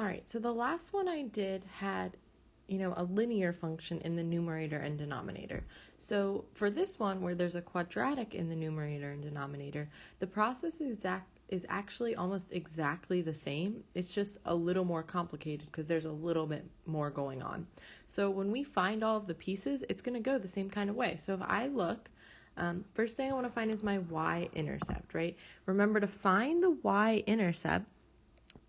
All right, so the last one I did had, a linear function in the numerator and denominator. So for this one, where there's a quadratic in the numerator and denominator, the process is actually almost exactly the same. It's just a little more complicated because there's a little bit more going on. So when we find all of the pieces, it's going to go the same kind of way. So if I look, first thing I want to find is my y-intercept, right? Remember, to find the y-intercept,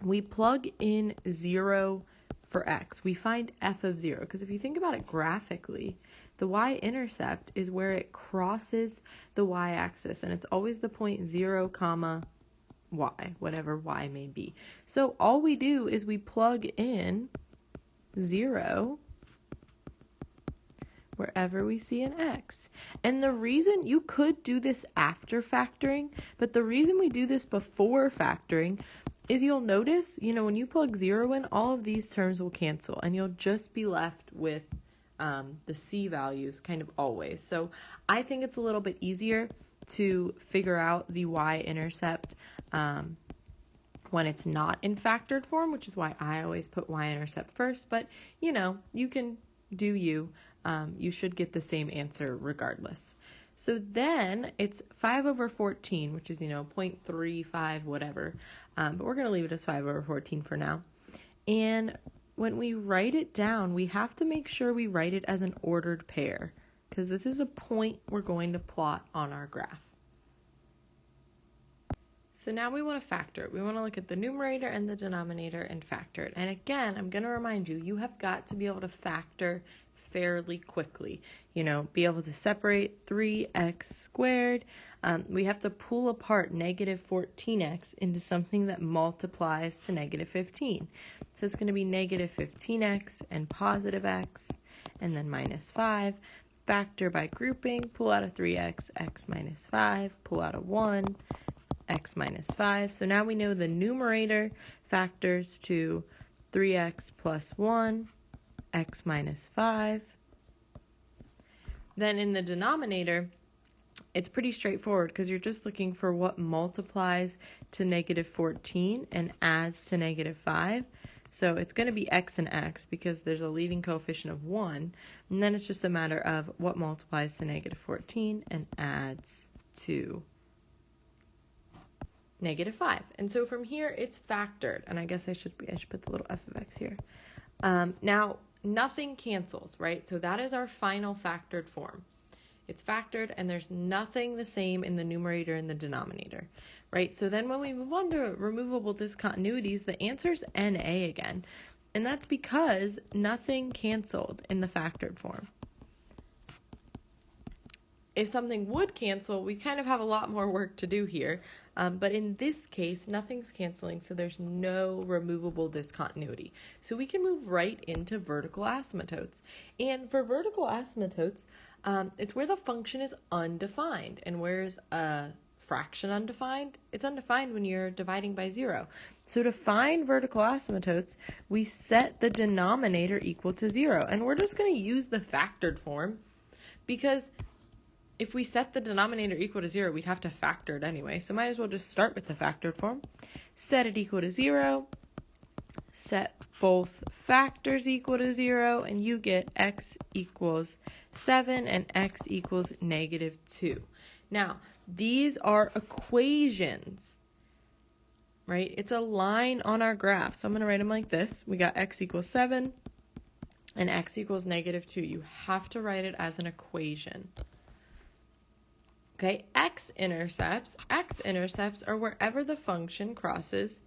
we plug in 0 for x. We find f of 0, because if you think about it graphically, the y-intercept is where it crosses the y-axis, and it's always the point 0, comma, y, whatever y may be. So all we do is we plug in 0 wherever we see an x. And the reason, you could do this after factoring, but the reason we do this before factoring is you'll notice, when you plug 0 in, all of these terms will cancel, and you'll just be left with the c values kind of always. So I think it's a little bit easier to figure out the y-intercept when it's not in factored form, which is why I always put y-intercept first. But, you can do you. You should get the same answer regardless. So then it's 5 over 14, which is, 0.35, whatever. But we're going to leave it as 5 over 14 for now. And when we write it down, we have to make sure we write it as an ordered pair, because this is a point we're going to plot on our graph. So now we want to factor it. We want to look at the numerator and the denominator and factor it. And again, I'm going to remind you, you have got to be able to factor fairly quickly. Be able to separate 3x squared. We have to pull apart negative 14x into something that multiplies to negative 15. So it's going to be negative 15x and positive x, and then minus 5. Factor by grouping, pull out a 3x, x minus 5, pull out a 1, x minus 5. So now we know the numerator factors to 3x plus 1, x minus 5. Then in the denominator, it's pretty straightforward because you're just looking for what multiplies to negative 14 and adds to negative 5. So it's going to be x and x because there's a leading coefficient of 1. And then it's just a matter of what multiplies to negative 14 and adds to negative 5. And so from here, it's factored. And I guess I should put the little f of x here. Now, nothing cancels, right? So that is our final factored form. It's factored, and there's nothing the same in the numerator and the denominator, right? So then when we move on to removable discontinuities, the answer is NA again. And that's because nothing canceled in the factored form. If something would cancel, we kind of have a lot more work to do here. But in this case, nothing's canceling, so there's no removable discontinuity. So we can move right into vertical asymptotes. And for vertical asymptotes, it's where the function is undefined. And where is a fraction undefined? It's undefined when you're dividing by 0. So to find vertical asymptotes, we set the denominator equal to 0. And we're just going to use the factored form because if we set the denominator equal to 0, we'd have to factor it anyway. So might as well just start with the factored form. Set it equal to 0. Set both factors equal to 0. And you get x equals 7 and x equals negative 2. Now, these are equations, right? It's a line on our graph. So I'm going to write them like this. We got x equals 7 and x equals negative 2. You have to write it as an equation. Okay, x-intercepts are wherever the function crosses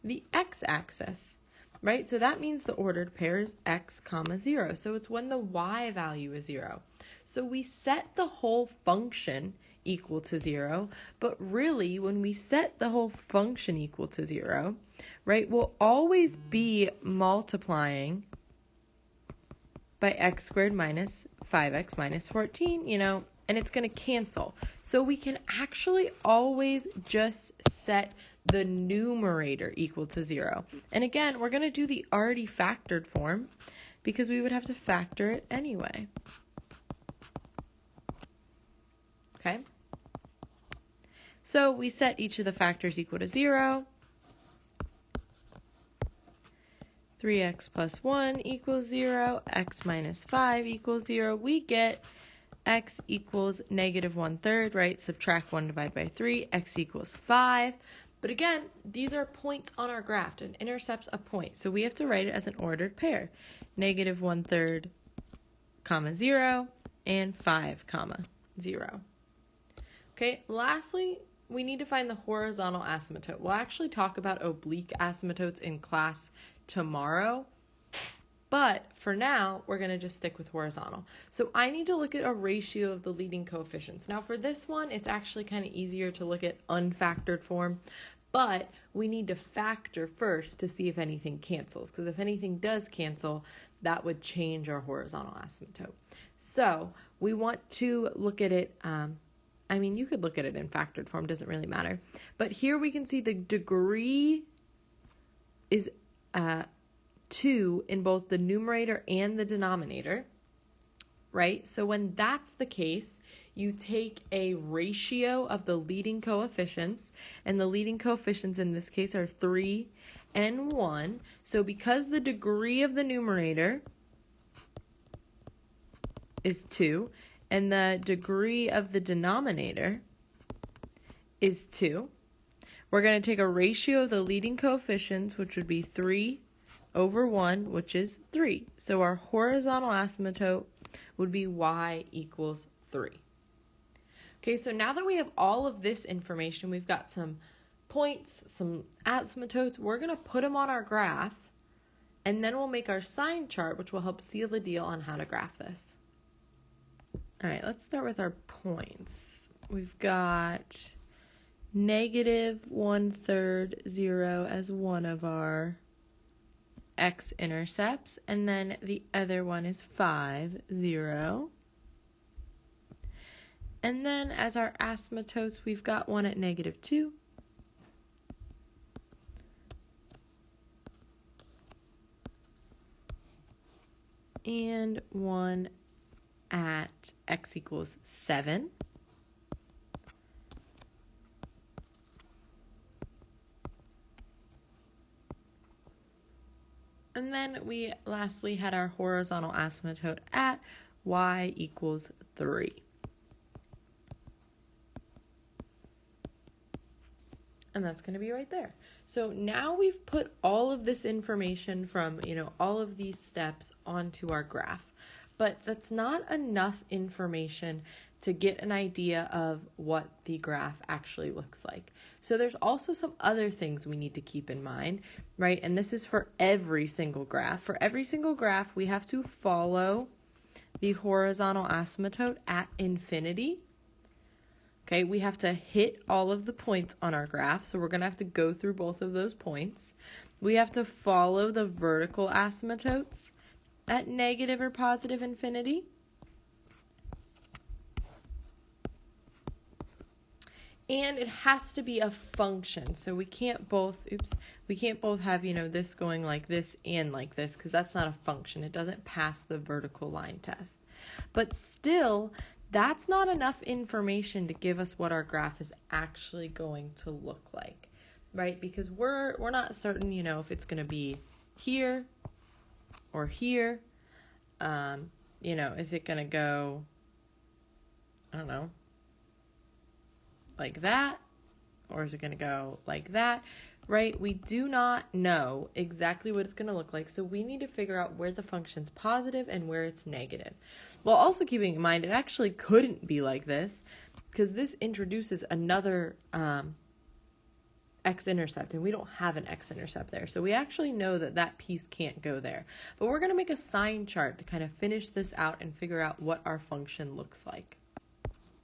the x-axis, right? So that means the ordered pair is x comma 0. So it's when the y value is 0. So we set the whole function equal to 0, but really when we set the whole function equal to 0, right, we'll always be multiplying by x squared minus 5x minus 14, and it's going to cancel. So we can actually always just set the numerator equal to 0. And again, we're going to do the already factored form because we would have to factor it anyway. Okay? So we set each of the factors equal to 0. 3x plus 1 equals 0, x minus 5 equals 0. We get x equals negative 1/3, right? Subtract 1 divided by 3, x equals 5. But again, these are points on our graph. It intercepts a point. So we have to write it as an ordered pair. Negative 1/3, comma 0, and 5, comma 0. Okay, lastly, we need to find the horizontal asymptote. We'll actually talk about oblique asymptotes in class tomorrow. But for now, we're going to just stick with horizontal. So I need to look at a ratio of the leading coefficients. Now for this one, it's actually kind of easier to look at unfactored form. But we need to factor first to see if anything cancels. Because if anything does cancel, that would change our horizontal asymptote. So we want to look at it, you could look at it in factored form, doesn't really matter. But here we can see the degree is 2 in both the numerator and the denominator, right? So when that's the case, you take a ratio of the leading coefficients, and the leading coefficients in this case are 3 and 1. So because the degree of the numerator is 2, and the degree of the denominator is 2, we're going to take a ratio of the leading coefficients, which would be 3 over 1, which is 3. So our horizontal asymptote would be y equals 3. Okay, so now that we have all of this information, we've got some points, some asymptotes, we're going to put them on our graph, and then we'll make our sign chart, which will help seal the deal on how to graph this. All right, let's start with our points. We've got negative 1/3, 0 as one of our x-intercepts, and then the other one is 5, 0. And then as our asymptotes, we've got one at negative 2, and one at x equals 7. And then we lastly had our horizontal asymptote at y equals 3. And that's going to be right there. So now we've put all of this information from, all of these steps onto our graph. But that's not enough information to get an idea of what the graph actually looks like. So there's also some other things we need to keep in mind, right? And this is for every single graph. For every single graph, we have to follow the horizontal asymptote at infinity. Okay, we have to hit all of the points on our graph, so we're going to have to go through both of those points. We have to follow the vertical asymptotes at negative or positive infinity. And it has to be a function, so we can't both have, this going like this and like this, because that's not a function. It doesn't pass the vertical line test. But still, that's not enough information to give us what our graph is actually going to look like, right? Because we're not certain, if it's going to be here or here. Is it going to go, I don't know, like that? Or is it going to go like that? Right? We do not know exactly what it's going to look like, so we need to figure out where the function's positive and where it's negative. While also keeping in mind it actually couldn't be like this, because this introduces another x-intercept, and we don't have an x-intercept there. So we actually know that that piece can't go there. But we're going to make a sign chart to kind of finish this out and figure out what our function looks like.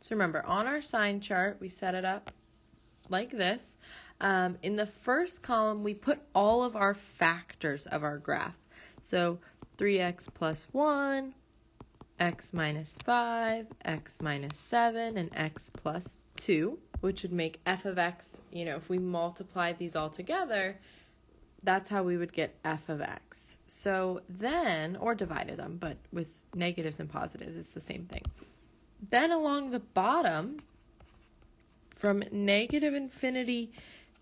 So remember, on our sign chart, we set it up like this. In the first column, we put all of our factors of our graph. So 3x plus 1, x minus 5, x minus 7, and x plus 2, which would make f of x, if we multiply these all together, that's how we would get f of x. So then, or divided them, but with negatives and positives, it's the same thing. Then along the bottom, from negative infinity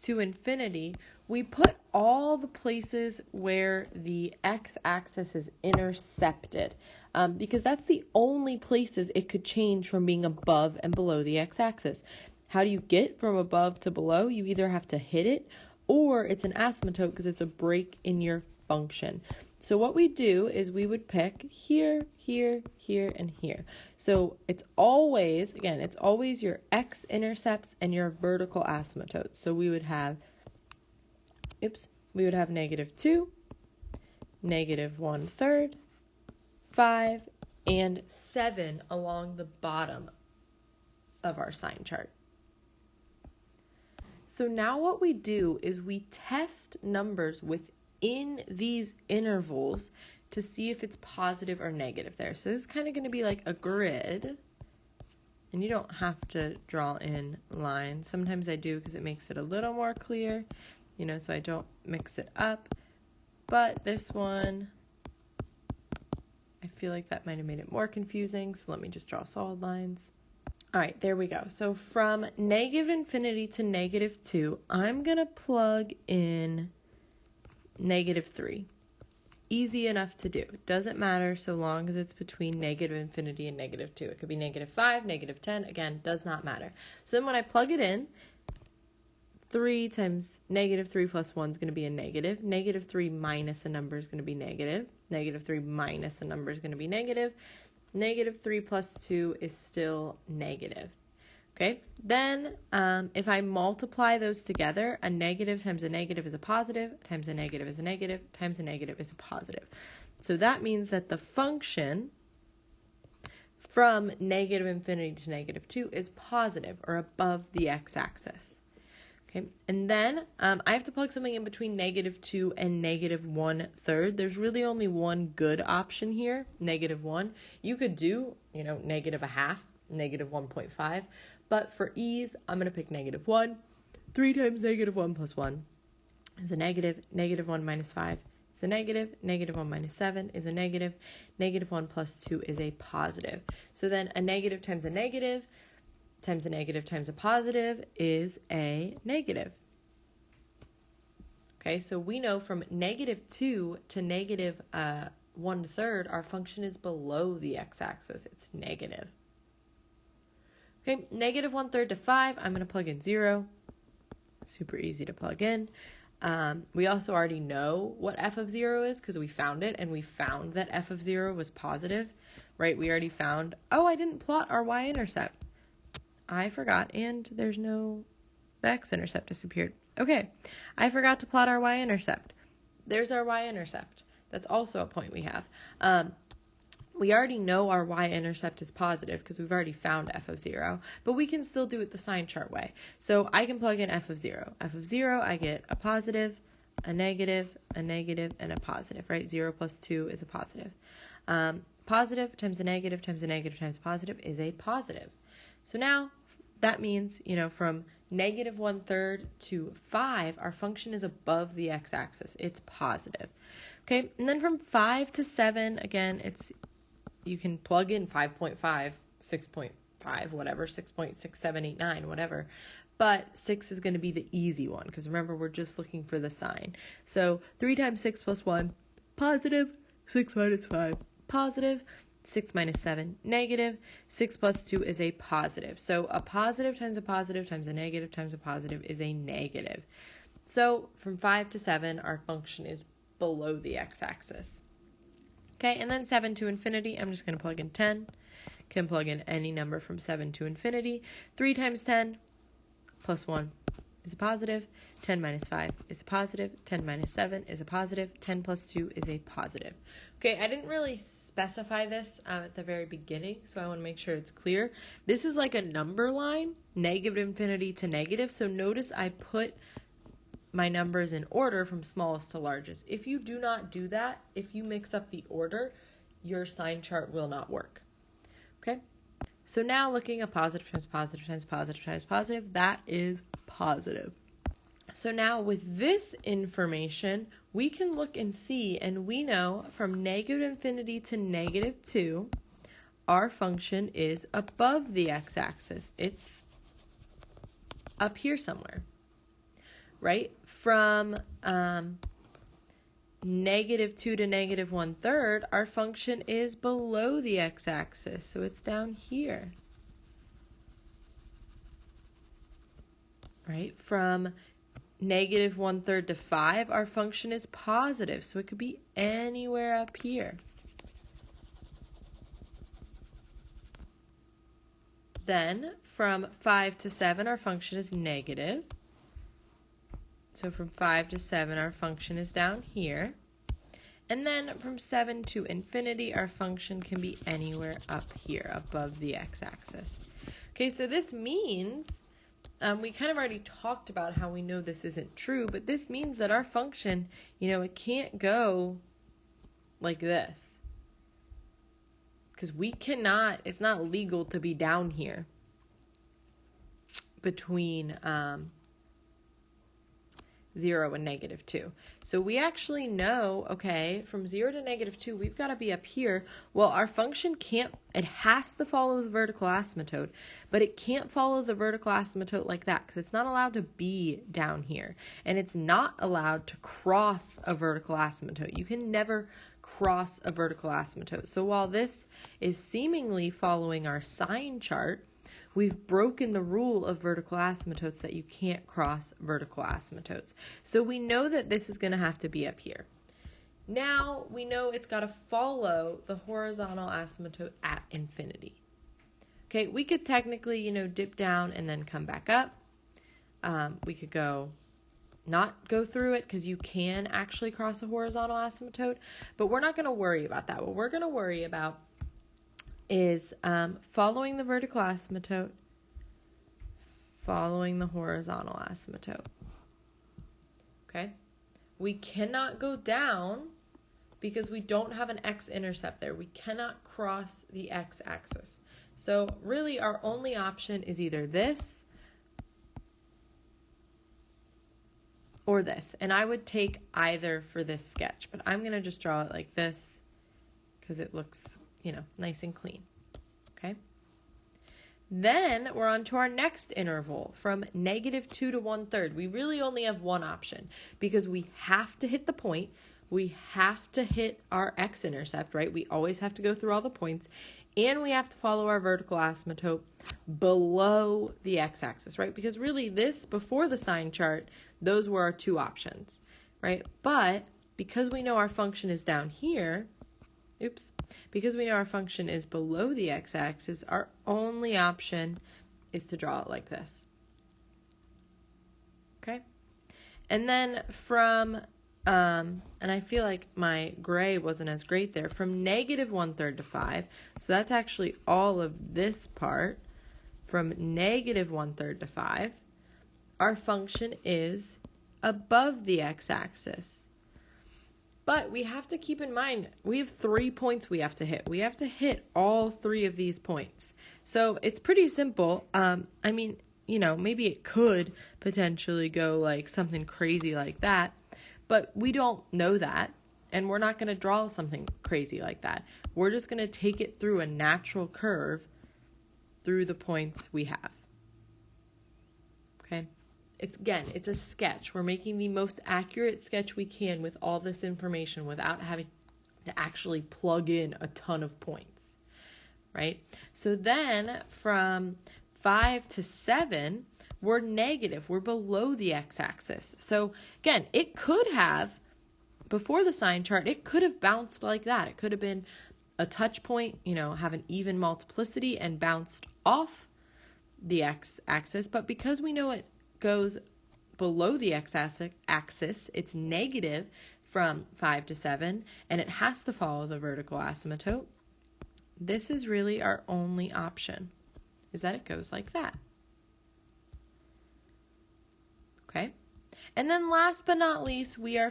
to infinity, we put all the places where the x-axis is intercepted because that's the only places it could change from being above and below the x-axis. How do you get from above to below? You either have to hit it or it's an asymptote because it's a break in your function. So what we do is we would pick here, here, here, and here. So it's always your x-intercepts and your vertical asymptotes. So we would have -2, -1/3, 5, and 7 along the bottom of our sign chart. So now what we do is we test numbers within these intervals to see if it's positive or negative there. So this is kind of going to be like a grid, and you don't have to draw in lines. Sometimes I do because it makes it a little more clear, so I don't mix it up. But this one, I feel like that might have made it more confusing, so let me just draw solid lines. All right, there we go. So from -infinity to -2, I'm going to plug in -3. Easy enough to do. It doesn't matter so long as it's between -infinity and -2. It could be -5, -10. Again, does not matter. So then when I plug it in, 3 times -3 plus 1 is going to be a negative. -3 minus a number is going to be negative. -3 minus a number is going to be negative. -3 plus 2 is still negative. Okay, then if I multiply those together, a negative times a negative is a positive, times a negative is a negative, times a negative is a positive. So that means that the function from -infinity to -2 is positive or above the x-axis. Okay, and then I have to plug something in between -2 and -1/3. There's really only one good option here, -1. You could do, -0.5, -1.5, but for ease, I'm going to pick -1. 3 times -1 plus 1 is a negative. -1 minus 5 is a negative. -1 minus 7 is a negative. -1 plus 2 is a positive. So then a negative times a negative times a negative times a positive is a negative. Okay, so we know from -2 to -1/3, our function is below the x-axis. It's negative. Okay, -1/3 to 5, I'm going to plug in 0. Super easy to plug in. We also already know what f of 0 is because we found it, and we found that f of 0 was positive, right? We already found, I didn't plot our y-intercept. I forgot, and the x-intercept disappeared. Okay, I forgot to plot our y-intercept. There's our y-intercept. That's also a point we have. We already know our y-intercept is positive because we've already found f of 0, but we can still do it the sign chart way. So I can plug in f of 0. f of 0, I get a positive, a negative, and a positive, right? 0 plus 2 is a positive. Positive times a negative times a negative times a positive is a positive. So now that means, from -1/3 to 5, our function is above the x-axis. It's positive. Okay, and then from 5 to 7, again, you can plug in 5.5, 6.5, whatever, 6.6, 7, 8, 9, whatever. But 6 is going to be the easy one because remember, we're just looking for the sign. So 3 times 6 plus 1, positive. 6 minus 5, positive. 6 minus 7, negative. 6 plus 2 is a positive. So a positive times a positive times a negative times a positive is a negative. So from 5 to 7, our function is below the x-axis. Okay, and then 7 to infinity, I'm just going to plug in 10. Can plug in any number from 7 to infinity. 3 times 10 plus 1 is a positive. 10 minus 5 is a positive. 10 minus 7 is a positive. 10 plus 2 is a positive. Okay, I didn't really specify this at the very beginning, so I want to make sure it's clear. This is like a number line, -infinity to negative, so notice I put my numbers in order from smallest to largest. If you do not do that, if you mix up the order, your sign chart will not work. Okay? So now looking at positive times positive times positive times positive, that is positive. So now with this information, we can look and see, and we know from -infinity to -2, our function is above the x-axis. It's up here somewhere, right? from -2 to -1/3, our function is below the x-axis, so it's down here. Right? From -1/3 to 5, our function is positive, so it could be anywhere up here. Then, from 5 to 7, our function is negative. So from 5 to 7, our function is down here. And then from 7 to infinity, our function can be anywhere up here above the x-axis. Okay, so this means, we kind of already talked about how we know this isn't true, but this means that our function, it can't go like this. Because it's not legal to be down here between 0 and -2. So we actually know, okay, from 0 to -2, we've got to be up here. Well, our function it has to follow the vertical asymptote, but it can't follow the vertical asymptote like that because it's not allowed to be down here. And it's not allowed to cross a vertical asymptote. You can never cross a vertical asymptote. So while this is seemingly following our sign chart, we've broken the rule of vertical asymptotes that you can't cross vertical asymptotes. So we know that this is going to have to be up here. Now we know it's got to follow the horizontal asymptote at infinity. Okay, we could technically, dip down and then come back up. We could not go through it because you can actually cross a horizontal asymptote, but we're not going to worry about that. What we're going to worry about is following the vertical asymptote, following the horizontal asymptote. Okay? We cannot go down because we don't have an x-intercept there. We cannot cross the x-axis. So really our only option is either this or this. And I would take either for this sketch, but I'm going to just draw it like this because it looks nice and clean. Okay? Then we're on to our next interval from -2 to 1/3. We really only have one option because we have to hit the point. We have to hit our x-intercept, right? We always have to go through all the points. And we have to follow our vertical asymptote below the x-axis, right? Because really this, before the sign chart, those were our two options, right? But because we know our function is down here, because we know our function is below the x-axis, our only option is to draw it like this. Okay? And then from, and I feel like my gray wasn't as great there, from -1/3 to 5, so that's actually all of this part, from -1/3 to 5, our function is above the x-axis. But we have to keep in mind, we have 3 points we have to hit. We have to hit all 3 of these points. So it's pretty simple. Maybe it could potentially go like something crazy like that, but we don't know that, and we're not going to draw something crazy like that. We're just going to take it through a natural curve through the points we have. Okay? It's a sketch. We're making the most accurate sketch we can with all this information without having to actually plug in a ton of points, right? So then from 5 to 7, we're negative. We're below the x-axis. So again, it could have, before the sign chart, it could have bounced like that. It could have been a touch point, have an even multiplicity and bounced off the x-axis. But because we know it goes below the x-axis, it's negative from 5 to 7, and it has to follow the vertical asymptote. This is really our only option, is that it goes like that. Okay? And then last but not least, we are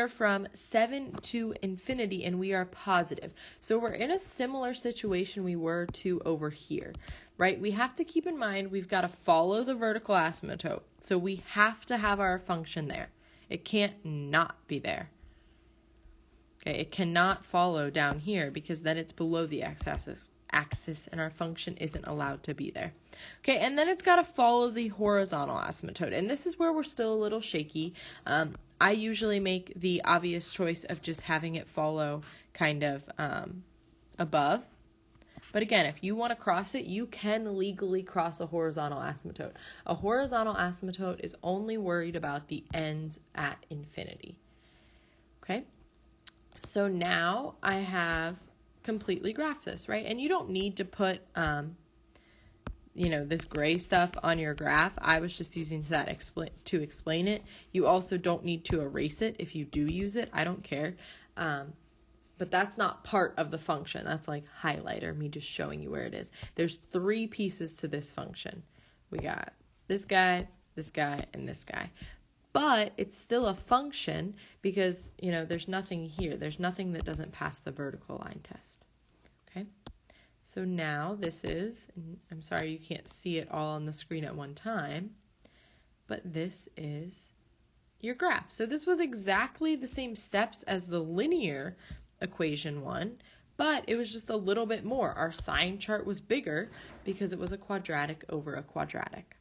from 7 to infinity, and we are positive. So we're in a similar situation we were to over here, right? We have to keep in mind we've got to follow the vertical asymptote. So we have to have our function there. It can't not be there. Okay, it cannot follow down here because then it's below the x-axis. axis and our function isn't allowed to be there. Okay, and then it's got to follow the horizontal asymptote. And this is where we're still a little shaky. I usually make the obvious choice of just having it follow kind of above. But again, if you want to cross it, you can legally cross a horizontal asymptote. A horizontal asymptote is only worried about the ends at infinity. Okay? So now I have completely graphed this, right? And you don't need to put, this gray stuff on your graph. I was just using that to explain it. You also don't need to erase it if you do use it. I don't care. But that's not part of the function. That's like highlighter, me just showing you where it is. There's 3 pieces to this function. We got this guy, and this guy. But it's still a function because, there's nothing here. There's nothing that doesn't pass the vertical line test. Okay? So now this is, I'm sorry you can't see it all on the screen at one time, but this is your graph. So this was exactly the same steps as the linear equation one, but it was just a little bit more. Our sign chart was bigger because it was a quadratic over a quadratic.